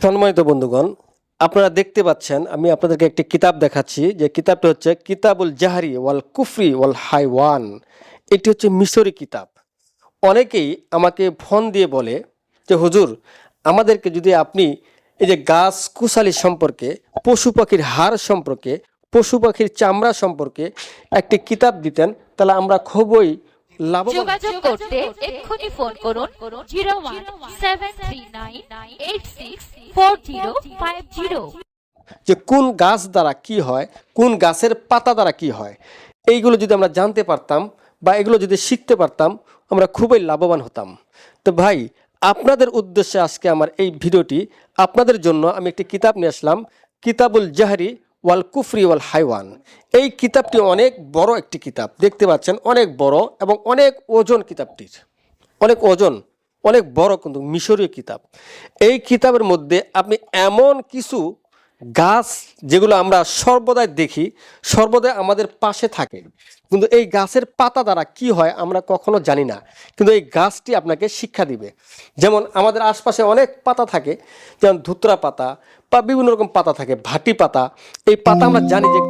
সম্মানিত বন্ধুগণ, আপনারা দেখতে পাচ্ছেন আমি আপনাদেরকে একটি কিতাব দেখাচ্ছি, যে কিতাবটা হচ্ছে কিতাবুল জাহরি ওয়াল কুফরি ওয়াল হাইওয়ান। এটি হচ্ছে মিশরি কিতাব। অনেকেই আমাকে ফোন দিয়ে বলে যে হুজুর, আমাদেরকে যদি আপনি এই যে গাছ কুশালি সম্পর্কে, পশু পাখির হাড় সম্পর্কে, পশু পাখির চামড়া সম্পর্কে একটি কিতাব দিতেন, তাহলে আমরা খুবই লাভবান। যোগাযোগ করতে এক্ষুনি ফোন করুন 0173964050। যে কোন গাছ দ্বারা কি হয়, কোন গাছের পাতা দ্বারা কি হয়, এইগুলো যদি আমরা জানতে পারতাম বা এগুলো যদি শিখতে পারতাম, আমরা খুবই লাভবান হতাম। তো ভাই, আপনাদের উদ্দেশ্যে আজকে আমার এই ভিডিওটি, আপনাদের জন্য আমি একটি কিতাব নিয়ে আসলাম, কিতাবুল জাহরি ওয়াল কুফরি ওয়াল হাইওয়ান। এই কিতাবটি অনেক বড় একটি কিতাব, দেখতে পাচ্ছেন অনেক বড় এবং অনেক ওজন কিতাবটির, অনেক ওজন, অনেক বড়, কিন্তু মিশরীয় কিতাব। এই কিতাবের মধ্যে আপনি এমন কিছু গাছ যেগুলো আমরা সর্বদাই দেখি, সর্বদাই আমাদের পাশে থাকে, কিন্তু এই গাছের পাতা দ্বারা কি হয় আমরা কখনো জানি না, কিন্তু এই গাছটি আপনাকে শিক্ষা দিবে। যেমন আমাদের আশপাশে অনেক পাতা থাকে, যেমন ধুতরা পাতা বা বিভিন্ন রকম পাতা থাকে, ভাটি পাতা। এই পাতা আমরা জানি যে